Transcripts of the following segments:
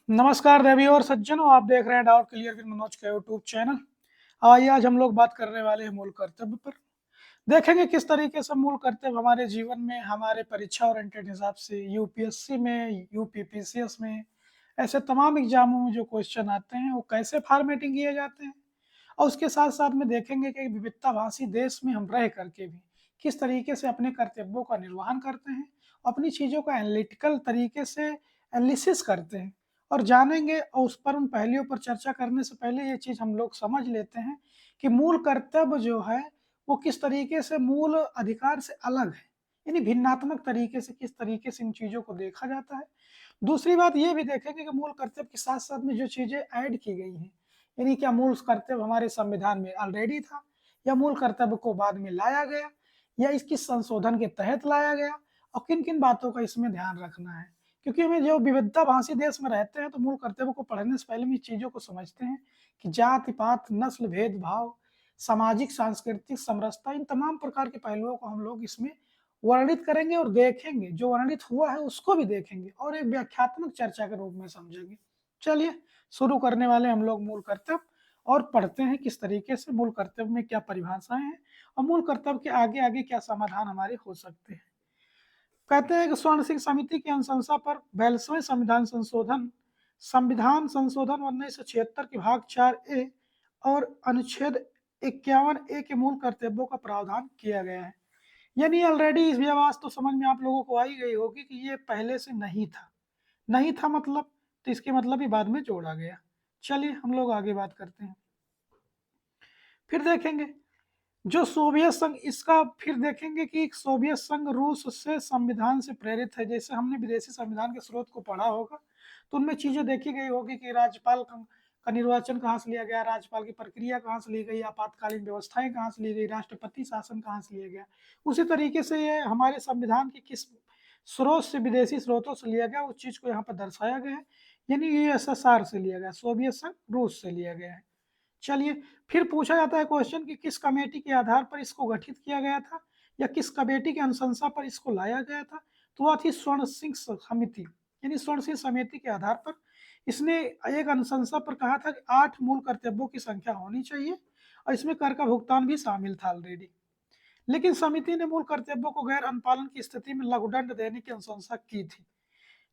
नमस्कार देवी और सज्जनों, आप देख रहे हैं डाउट क्लियर विद मनोज का यूट्यूब चैनल। आइए आज हम लोग बात करने वाले हैं मूल कर्तव्य पर। देखेंगे किस तरीके से मूल कर्तव्य हमारे जीवन में, हमारे परीक्षा ओरिएंटेड हिसाब से यूपीएससी में, यूपीपीसीएस में, ऐसे तमाम एग्जामों में जो क्वेश्चन आते हैं वो कैसे फॉर्मेटिंग किए जाते हैं। और उसके साथ साथ में देखेंगे कि विविधताभाषी देश में हम रह करके भी किस तरीके से अपने कर्तव्यों का निर्वहन करते हैं, अपनी चीज़ों का एनालिटिकल तरीके से एनालिसिस करते हैं। और जानेंगे और उस पर उन पहलुओं पर चर्चा करने से पहले ये चीज़ हम लोग समझ लेते हैं कि मूल कर्तव्य जो है वो किस तरीके से मूल अधिकार से अलग है, यानी भिन्नात्मक तरीके से किस तरीके से इन चीज़ों को देखा जाता है। दूसरी बात ये भी देखेंगे कि मूल कर्तव्य के साथ साथ में जो चीज़ें ऐड की गई हैं, यानी क्या मूल कर्तव्य हमारे संविधान में ऑलरेडी था या मूल कर्तव्य को बाद में लाया गया या इसकी संशोधन के तहत लाया गया, और किन किन बातों का इसमें ध्यान रखना है। क्योंकि हमें जो विविधताभाषी देश में रहते हैं तो मूल कर्तव्य को पढ़ने से पहले भी चीज़ों को समझते हैं कि जाति पात नस्ल भेदभाव, सामाजिक सांस्कृतिक समरसता, इन तमाम प्रकार के पहलुओं को हम लोग इसमें वर्णित करेंगे और देखेंगे, जो वर्णित हुआ है उसको भी देखेंगे और एक व्याख्यात्मक चर्चा के रूप में समझेंगे। चलिए शुरू करने वाले हम लोग मूल कर्तव्य और पढ़ते हैं किस तरीके से मूल कर्तव्य में क्या परिभाषाएं हैं और मूल कर्तव्य के आगे आगे क्या समाधान हमारे हो सकते हैं। कहते हैं कि स्वर्ण सिंह समिति की अनुशंसा पर 42वें संविधान संशोधन 1976 के भाग 4 ए और अनुच्छेद 51 ए के मूल कर्तव्यों का प्रावधान किया गया है। यानी ऑलरेडी इस आवाज तो समझ में आप लोगों को आई गई होगी कि ये पहले से नहीं था। नहीं था मतलब, तो इसके मतलब ही बाद में जोड़ा गया। चलिए हम लोग आगे बात करते हैं। फिर देखेंगे जो सोवियत संघ, इसका फिर देखेंगे कि सोवियत संघ रूस से संविधान से प्रेरित है। जैसे हमने विदेशी संविधान के स्रोत को पढ़ा होगा तो उनमें चीजें देखी गई होगी कि राज्यपाल का निर्वाचन कहाँ से लिया गया, राज्यपाल की प्रक्रिया कहाँ से ली गई, आपातकालीन व्यवस्थाएं कहाँ से ली गई, राष्ट्रपति शासन कहाँ से लिया गया। उसी तरीके से ये हमारे संविधान के किस स्रोत से, विदेशी स्रोतों से लिया गया, उस चीज को यहाँ पर दर्शाया गया है। यानी यूएसएसआर से लिया गया, सोवियत संघ रूस से लिया गया है। चलिए फिर पूछा जाता है क्वेश्चन कि किस कमेटी के आधार पर इसको गठित किया गया था या किस कमेटी की अनुशंसा पर इसको लाया गया था। तो वह थी स्वर्ण सिंह समिति। यानी स्वर्ण सिंह समिति के आधार पर इसने एक अनुशंसा पर कहा था कि 8 मूल कर्तव्यों की संख्या होनी चाहिए और इसमें कर का भुगतान भी शामिल था ऑलरेडी। लेकिन समिति ने मूल कर्तव्यों को गैर अनुपालन की स्थिति में लघुदंड देने की अनुशंसा की थी।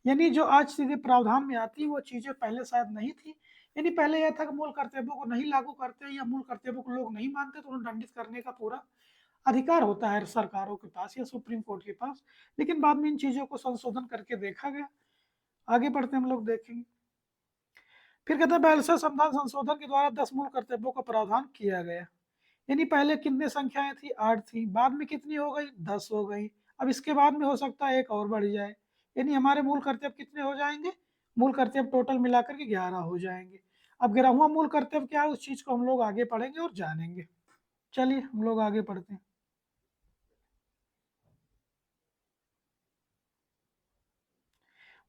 यानी जो आज सीधे प्रावधान में आती वो चीजें पहले शायद नहीं थी। यानी पहले यह था कि मूल कर्तव्यों को नहीं लागू करते या मूल कर्तव्यों को लोग नहीं मानते तो उन्हें दंडित करने का पूरा अधिकार होता है सरकारों के पास या सुप्रीम कोर्ट के पास। लेकिन बाद में इन चीजों को संशोधन करके देखा गया। आगे बढ़ते हम लोग देखेंगे। फिर कहते हैं 42वें संविधान संशोधन के द्वारा 10 मूल कर्तव्यों का प्रावधान किया गया। यानी पहले कितने संख्याएं थी, 8 थी, बाद में कितनी हो गई, 10 हो गई। अब इसके बाद में हो सकता है एक और बढ़ जाए। यानी हमारे मूल कर्तव्य कितने हो जाएंगे, मूल कर्तव्य टोटल मिलाकर के 11 हो जाएंगे। अब 11वां मूल कर्तव्य क्या है उस चीज को हम लोग आगे पढ़ेंगे और जानेंगे। चलिए हम लोग आगे पढ़ते हैं।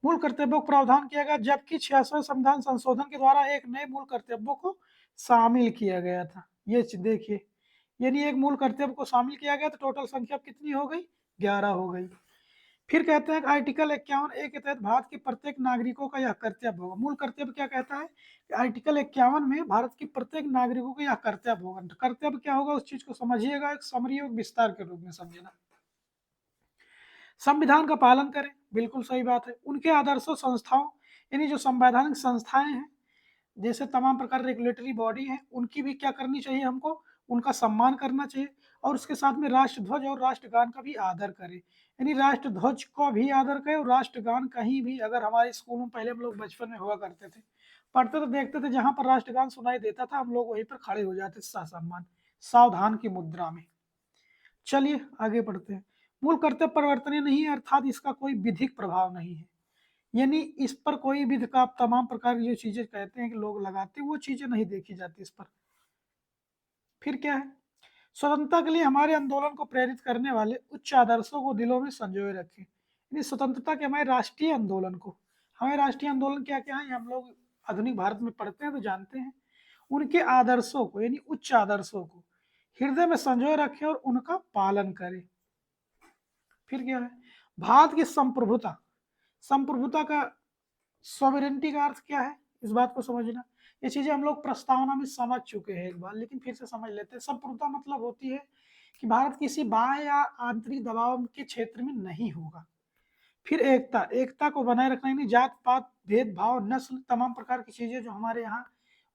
मूल कर्तव्यों को प्रावधान किया गया जबकि 66वें संविधान संशोधन के द्वारा एक नए मूल कर्तव्यों को शामिल किया गया था। ये देखिए, यानी एक मूल कर्तव्य को शामिल किया गया तो टोटल संख्या कितनी हो गई, 11 हो गई। फिर कहते हैं कि आर्टिकल 51 ए के तहत भारत के प्रत्येक नागरिकों का यह कर्तव्य होगा। मूल कर्तव्य क्या कहता है कि आर्टिकल 51 में भारत के प्रत्येक नागरिकों का यह कर्तव्य होगा। कर्तव्य क्या होगा उस चीज को समझिएगा, एक समरी और विस्तार के रूप में समझना। संविधान का पालन करें, बिल्कुल सही बात है। उनके आदर्शों संस्थाओं, यानी जो संवैधानिक संस्थाएं हैं, जैसे तमाम प्रकार रेगुलेटरी बॉडी है, उनकी भी क्या करनी चाहिए हमको, उनका सम्मान करना चाहिए। और उसके साथ में राष्ट्रध्वज और राष्ट्रगान का भी आदर करें। यानी राष्ट्रध्वज को भी आदर करें और राष्ट्रगान कहीं भी, अगर हमारे स्कूल में पहले हम लोग बचपन में हुआ करते थे, पढ़ते तो देखते थे जहां पर राष्ट्रगान सुनाई देता था हम लोग वहीं पर खड़े हो जाते ससम्मान, सावधान की मुद्रा में। चलिए आगे बढ़ते हैं। मूल कर्तव्य परिवर्तनीय नहीं है, अर्थात इसका कोई विधिक प्रभाव नहीं है। यानी इस पर कोई विधि का तमाम प्रकार की जो चीजें कहते हैं कि लोग लगाते हैं वो चीजें नहीं देखी जाती इस पर। फिर क्या है, स्वतंत्रता के लिए हमारे आंदोलन को प्रेरित करने वाले उच्च आदर्शों को दिलों में संजोए रखें। यानी स्वतंत्रता के हमारे राष्ट्रीय आंदोलन को, हमारे राष्ट्रीय आंदोलन क्या क्या है हम लोग आधुनिक भारत में पढ़ते हैं तो जानते हैं। उनके आदर्शों को, यानी उच्च आदर्शों को हृदय में संजोए रखें और उनका पालन करें। फिर क्या है, भारत की संप्रभुता, संप्रभुता का सॉवरेनिटी का अर्थ क्या है, इस बात को समझना। ये चीजें हम लोग प्रस्तावना में समझ चुके हैं एक बार, लेकिन फिर से समझ लेते हैं। संप्रभुता मतलब होती है कि भारत किसी बाह्य या आंतरिक दबाव के क्षेत्र में नहीं होगा। फिर एकता, एकता को बनाए रखना, यानी जात पात भेदभाव नस्ल तमाम प्रकार की चीजें जो हमारे यहाँ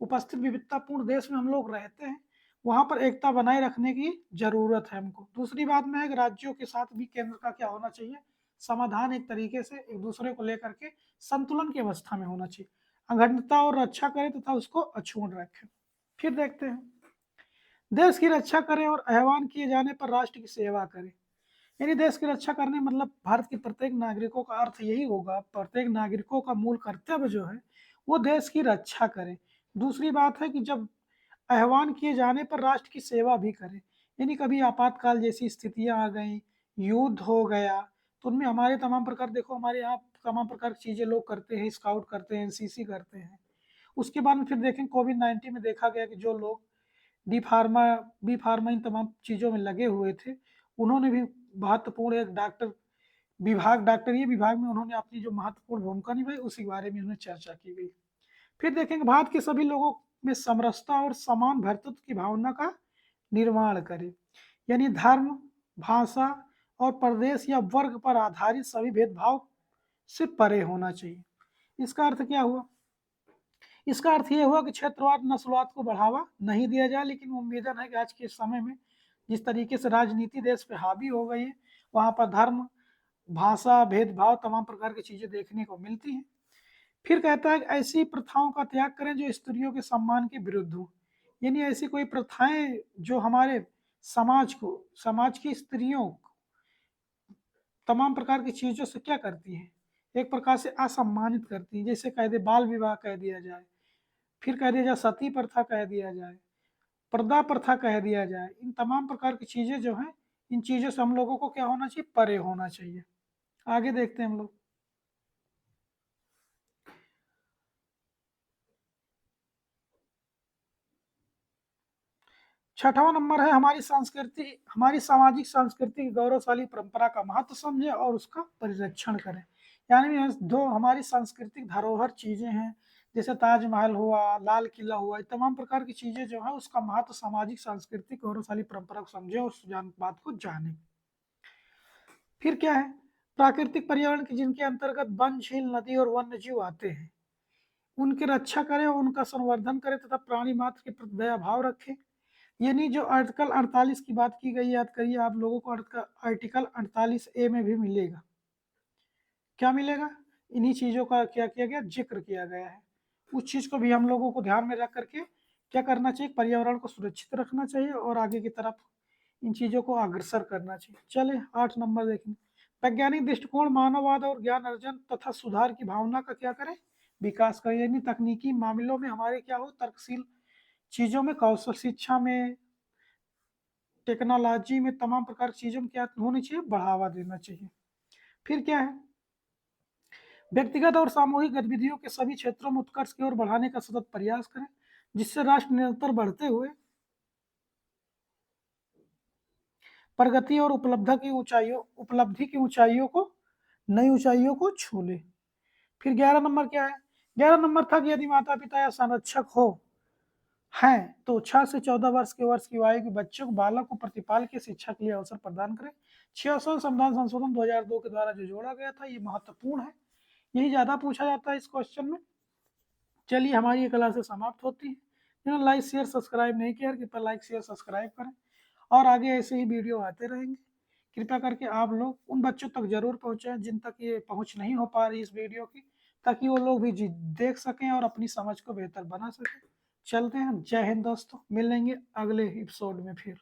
उपस्थित विविधतापूर्ण देश में हम लोग रहते हैं, वहां पर एकता बनाए रखने की जरूरत है हमको। दूसरी बात में है कि राज्यों के साथ भी केंद्र का क्या होना चाहिए, समाधान एक तरीके से एक दूसरे को लेकर के संतुलन की अवस्था में होना चाहिए, अखंडता और रक्षा करे तथा उसको अक्षुण्ण रखे। फिर देखते हैं, देश की रक्षा करें और आह्वान किए जाने पर राष्ट्र की सेवा करें। यानी देश की रक्षा करने मतलब भारत के प्रत्येक नागरिकों का अर्थ यही होगा, प्रत्येक नागरिकों का मूल कर्तव्य जो है वो देश की रक्षा करे। दूसरी बात है कि जब आह्वान किए जाने पर राष्ट्र की सेवा भी करें, यानी कभी आपातकाल जैसी स्थितियां आ गई, युद्ध हो गया, तो उनमें हमारे तमाम प्रकार, देखो हमारे यहाँ तमाम प्रकार की चीजें लोग करते हैं, स्काउट करते हैं, एनसीसी करते हैं। उसके बाद में फिर देखें कोविड-19 में देखा गया कि जो लोग डी फार्मा, बी फार्मा इन तमाम चीज़ों में लगे हुए थे, उन्होंने भी महत्वपूर्ण एक डॉक्टर विभाग, डॉक्टरी विभाग में उन्होंने अपनी जो महत्वपूर्ण भूमिका निभाई उसी के बारे में उन्हें चर्चा की गई। फिर देखेंगे भारत के सभी लोगों में समरसता और समान भ्रातृत्व की भावना का निर्माण करें, यानी धर्म, भाषा और प्रदेश या वर्ग पर आधारित सभी भेदभाव से परे होना चाहिए। इसका अर्थ क्या हुआ, इसका अर्थ ये हुआ कि क्षेत्रवाद नस्लवाद को बढ़ावा नहीं दिया जाए, लेकिन उम्मीदन है कि आज के समय में जिस तरीके से राजनीति देश पे हावी हो गई है, वहां पर धर्म, भाषा, भेदभाव तमाम प्रकार की चीजें देखने को मिलती हैं। फिर कहता है कि ऐसी प्रथाओं का त्याग करें जो स्त्रियों के सम्मान के विरुद्ध हो, यानी ऐसी कोई प्रथाएं जो हमारे समाज को, समाज की स्त्रियों को तमाम प्रकार की चीजों से क्या करती हैं, एक प्रकार से असम्मानित करती हैं। जैसे कह दे बाल विवाह कह दिया जाए, फिर कह दिया जाए सती प्रथा कह दिया जाए, पर्दा प्रथा कह दिया जाए, इन तमाम प्रकार की चीजें जो हैं, इन चीजों से हम लोगों को क्या होना चाहिए, परे होना चाहिए। आगे देखते हैं हम लोग। छठवां नंबर है हमारी संस्कृति, हमारी सामाजिक सांस्कृतिक गौरवशाली परंपरा का महत्व समझे और उसका परिरक्षण करें। यानी जो हमारी सांस्कृतिक धरोहर चीजें हैं, जैसे ताजमहल हुआ, लाल किला हुआ, तमाम प्रकार की चीजें जो है उसका महत्व सामाजिक सांस्कृतिक गौरवशाली परंपरा को समझे और उस बात को जाने। फिर क्या है, प्राकृतिक पर्यावरण की जिनके अंतर्गत वन, झील, नदी और वन्य जीव आते हैं, उनकी रक्षा करें और उनका संवर्धन करें तथा प्राणी मात्र के प्रति दया भाव रखें। यानी जो आर्टिकल 48 की बात की गई, याद करिए आप लोगों को, आर्टिकल 48A में भी मिलेगा। क्या मिलेगा, इन्हीं चीजों का क्या किया गया, जिक्र किया गया है। उस चीज को भी हम लोगों को ध्यान में रख करके क्या करना चाहिए, पर्यावरण को सुरक्षित रखना चाहिए और आगे की तरफ इन चीजों को अग्रसर करना चाहिए। चले 8 नंबर देखेंगे, वैज्ञानिक दृष्टिकोण, मानववाद और ज्ञान अर्जन तथा सुधार की भावना का क्या करें, विकास करें। यानी तकनीकी मामलों में हमारे क्या हो, तर्कशील चीजों में, कौशल शिक्षा में, टेक्नोलॉजी में, तमाम प्रकार की चीजों में क्या होनी चाहिए, बढ़ावा देना चाहिए। फिर क्या है, व्यक्तिगत और सामूहिक गतिविधियों के सभी क्षेत्रों में उत्कर्ष की ओर बढ़ाने का सतत प्रयास करें, जिससे राष्ट्र निरंतर बढ़ते हुए प्रगति और उपलब्धि की ऊंचाइयों को, नई ऊंचाइयों को छू ले। फिर 11 नंबर क्या है, 11 नंबर था कि यदि माता पिता या संरक्षक हो हैं तो 6 से 14 वर्ष की आयु के बच्चों को, बालक को प्रतिपाल की शिक्षा के लिए अवसर प्रदान करें। 6वां संविधान संशोधन 2002 के द्वारा जो जोड़ा गया था, ये महत्वपूर्ण है, यही ज्यादा पूछा जाता है इस क्वेश्चन में। चलिए हमारी ये क्लासेस समाप्त होती है। जिन्होंने लाइक शेयर सब्सक्राइब नहीं किया, कृपया लाइक शेयर सब्सक्राइब करें और आगे ऐसे ही वीडियो आते रहेंगे। कृपया करके आप लोग उन बच्चों तक जरूर पहुंचाएं जिन तक ये पहुंच नहीं हो पा रही इस वीडियो की, ताकि वो लोग भी देख सकें और अपनी समझ को बेहतर बना सकें। चलते हैं, जय हिंद दोस्तों, मिलेंगे अगले एपिसोड में फिर।